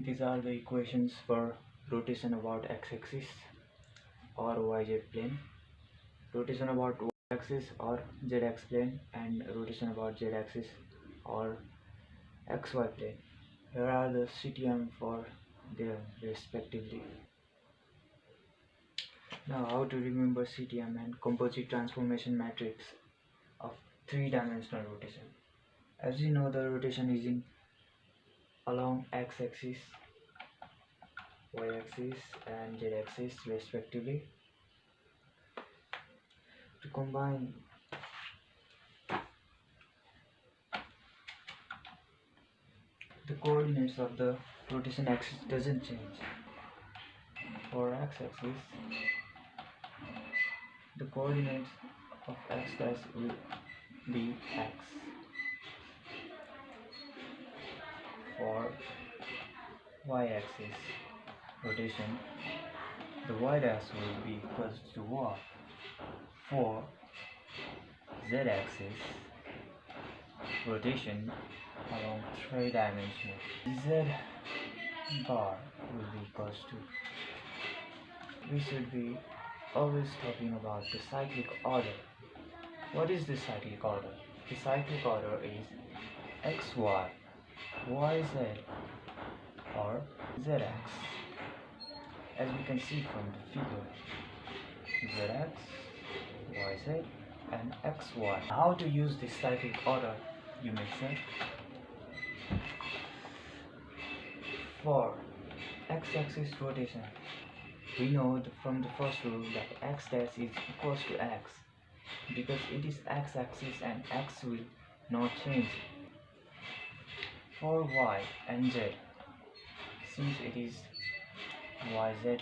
These are the equations for rotation about x-axis or yz plane, rotation about y-axis or z-x plane, and rotation about z-axis or xy plane. Here are the CTM for them respectively. Now, how to remember CTM and composite transformation matrix of three-dimensional rotation. As you know, the rotation is in along x-axis, y-axis and z-axis respectively. To combine the coordinates of the rotation axis doesn't change. For x-axis, the coordinates of x dash will be x. For y-axis rotation, the y dash will be equals to y. For z-axis rotation along three dimensional, z bar will be equals to. We should be always talking about the cyclic order. What is the cyclic order? The cyclic order is xy, yz, or zx. As we can see from the figure, zx, yz, and xy. How to use this cyclic order, you may say? For x-axis rotation, we know from the first rule that x dash is equals to x because it is x-axis and x will not change. For y and z, since it is yz,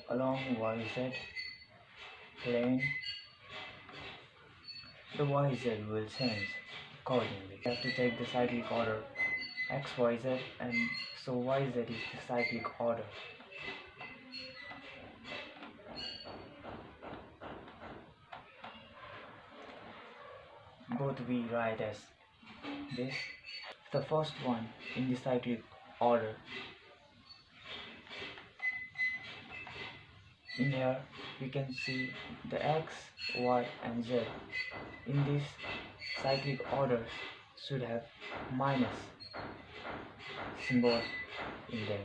along yz plane, the yz will change accordingly. We have to take the cyclic order x, y, z, and so yz is the cyclic order. Both we write as this. The first one in the cyclic order. In here we can see the x, y and z. In this cyclic order should have minus symbol in them.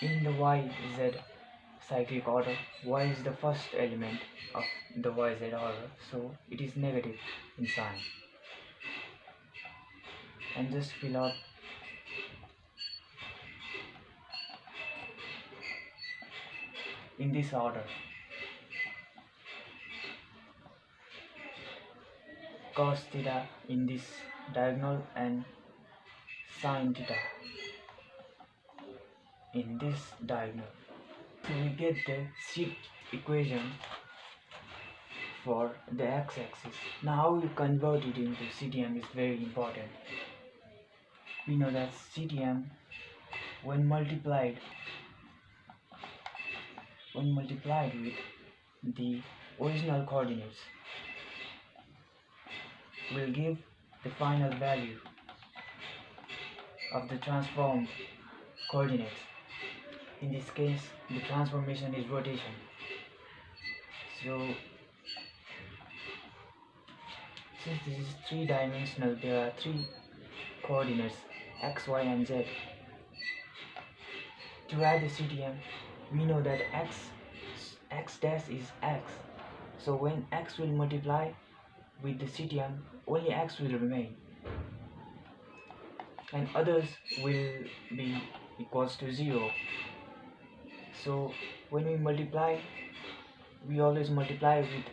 In the yz cyclic order, y is the first element of the yz order, so it is negative in sign. And just fill out in this order. Cos theta in this diagonal and sin theta in this diagonal. So we get the sheet equation for the x-axis. Now how we convert it into CTM is very important. We know that CTM when multiplied with the original coordinates will give the final value of the transformed coordinates. In this case, the transformation is rotation. So since this is three-dimensional, there are three coordinates x, y and z. To write the CTM, we know that x dash is x. So when x will multiply with the CTM, only x will remain and others will be equals to 0. So when we multiply, we always multiply with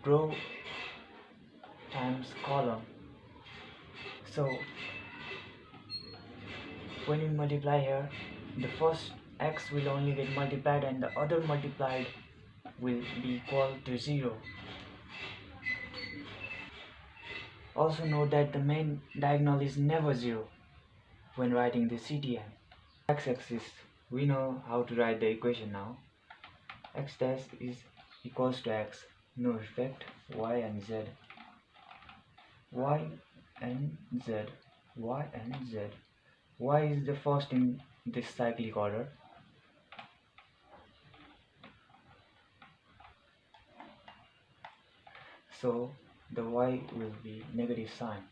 row times column. So when we multiply here, the first x will only get multiplied and the other multiplied will be equal to 0. Also note that the main diagonal is never 0 when writing the CTM. X-axis, we know how to write the equation now. X dash is equals to x, no effect, y and z. Y and z y and z. Y is the first in this cyclic order, so the y will be negative sign,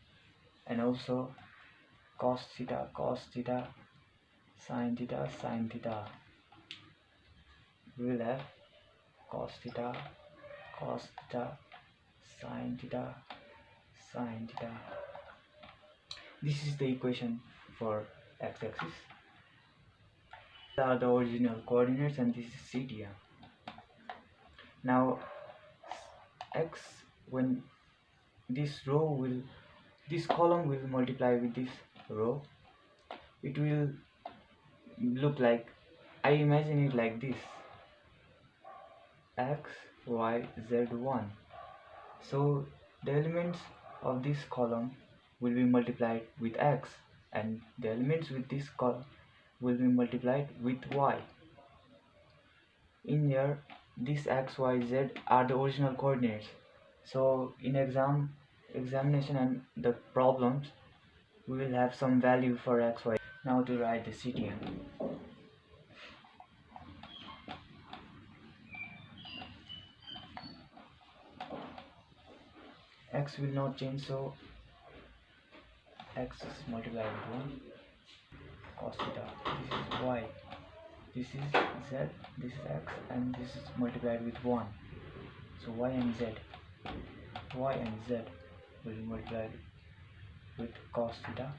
and also cos theta, sin theta. We will have cos theta, sin theta, sin theta. This is the equation for x-axis. These are the original coordinates and this is CTM. Now x, when this column will multiply with this row, it will look like, I imagine it like this: x, y, z, 1. So the elements of this column will be multiplied with x, and the elements with this column will be multiplied with y. In here, this x, y, z are the original coordinates. So in examination and the problems, we will have some value for x, y. Now to write the CTM. X will not change, so x is multiplied with 1, cos theta. This is y, this is z, this is x, and this is multiplied with 1. So y and z will be multiplied with cos theta,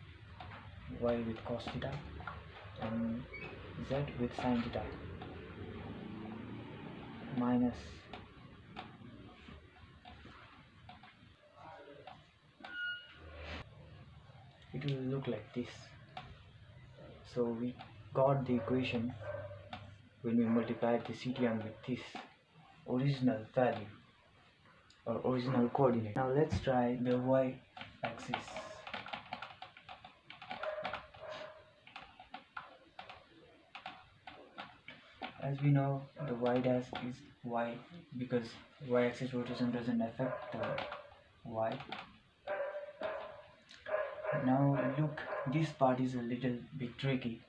y with cos theta, and z with sin theta, minus it will look like this. So we got the equation when we multiplied the CTM with this original value or original coordinate. Now let's try the y-axis. As we know, the y dash is y because y-axis rotation doesn't affect the y. Now look, this part is a little bit tricky,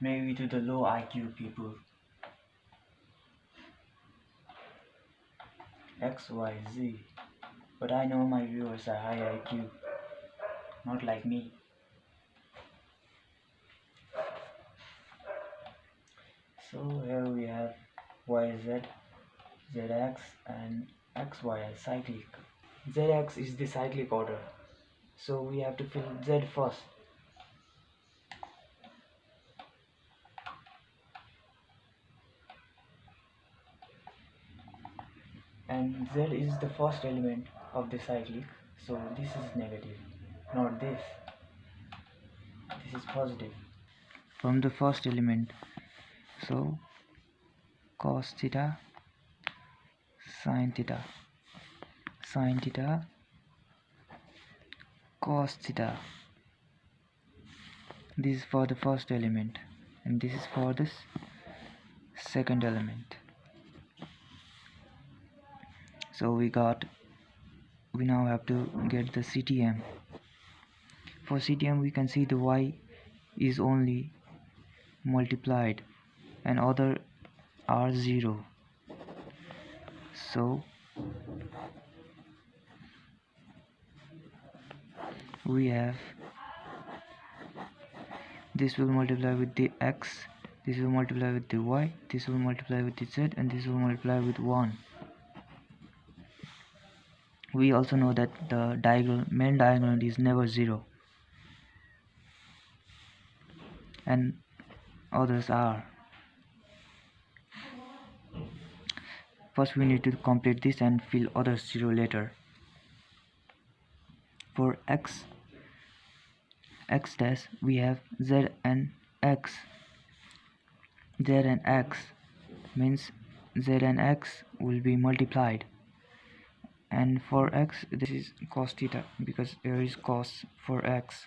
maybe to the low IQ people. X, Y, Z, but I know my viewers are high IQ, not like me. So here we have YZ, ZX and XY as cyclic. ZX is the cyclic order, so we have to fill Z first. And Z is the first element of the cyclic, so this is negative, not this. This is positive. From the first element, so cos theta, sin theta, cos theta. This is for the first element, and this is for this second element. So we now have to get the CTM. For CTM, we can see the y is only multiplied and other are 0. So we have this will multiply with the x, this will multiply with the y, this will multiply with the z, and this will multiply with 1. We also know that the main diagonal is never 0, and others are. First we need to complete this and fill others 0 later. For x dash, we have z and x. Z and x means z and x will be multiplied, and for x this is cos theta because there is cos for x,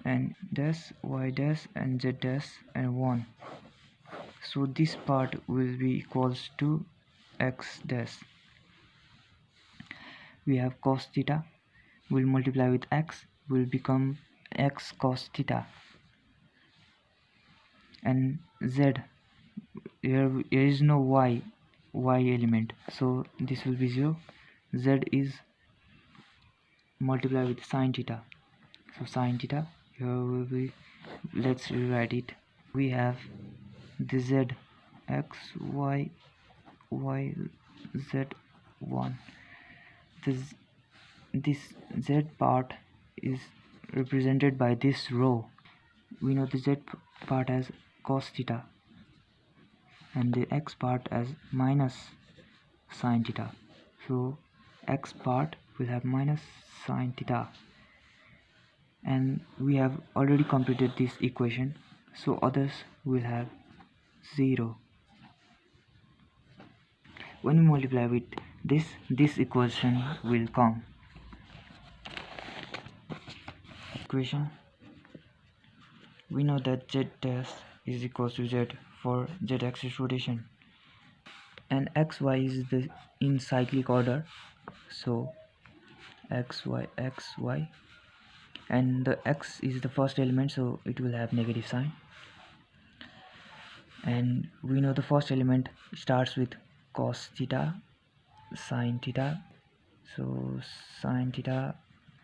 and dash, y dash, and z dash, and 1. So this part will be equals to x dash. We have cos theta, will multiply with x will become x cos theta, and z, here is no y element, so this will be 0. Z is multiply with sine theta, so sine theta here will be, let's rewrite it. We have the z x y z 1. This z part is represented by this row. We know the z part as cos theta and the x part as minus sine theta, so x part will have minus sine theta, and we have already completed this equation, so others will have 0. When we multiply with this equation will come. Equation, we know that z dash is equals to z for z axis rotation, and xy is the in cyclic order, so xy, and the x is the first element, so it will have negative sign, and we know the first element starts with cos theta sine theta, so sine theta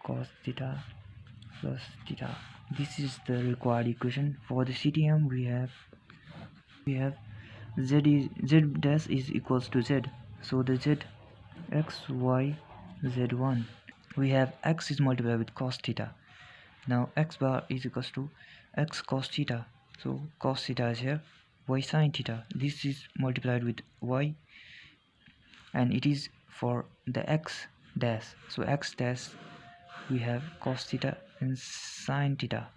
cos theta plus theta. This is the required equation. For the CTM we have z dash is equals to z, so the z x y z1, we have x is multiplied with cos theta. Now x bar is equals to x cos theta, so cos theta is here, y sine theta, this is multiplied with y, and it is for the x dash, so x dash we have cos theta and sine theta.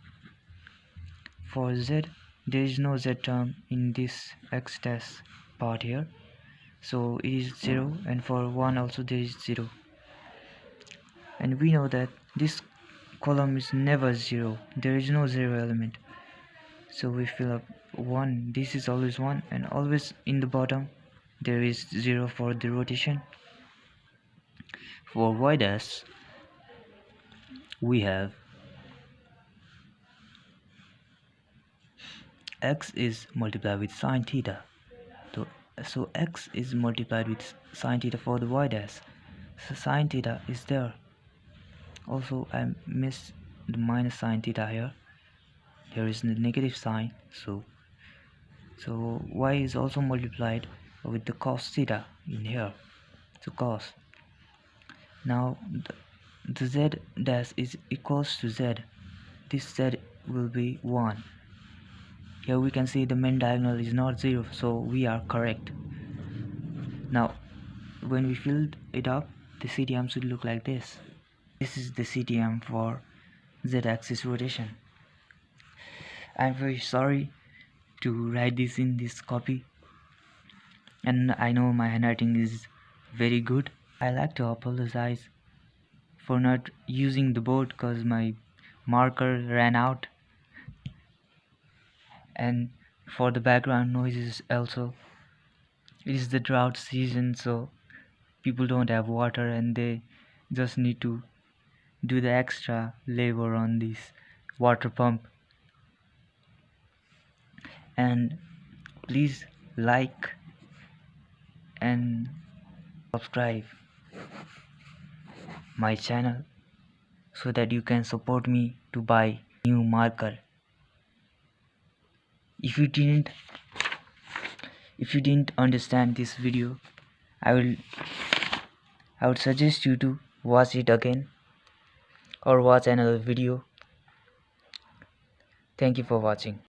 For z, there is no z term in this x dash part here, so it is 0, and for 1 also there is 0, and we know that this column is never 0, there is no 0 element, so we fill up 1, this is always 1, and always in the bottom there is 0 for the rotation. For y dash we have x is multiplied with sine theta, so x is multiplied with sine theta for the y dash, so sine theta is there. Also I missed the minus sine theta here, there is the negative sign, so y is also multiplied with the cos theta in here, so cos. Now the z dash is equals to z, this z will be 1. Here we can see the main diagonal is not 0, so we are correct. Now when we filled it up, the CTM should look like this. This is the CTM for z-axis rotation. I'm very sorry to write this in this copy, and I know my handwriting is very good. I like to apologize for not using the board because my marker ran out, and for the background noises also, it is the drought season, so people don't have water and they just need to do the extra labor on this water pump. And please like and subscribe my channel so that you can support me to buy new marker. If you didn't understand this video, I would suggest you to watch it again or watch another video. Thank you for watching.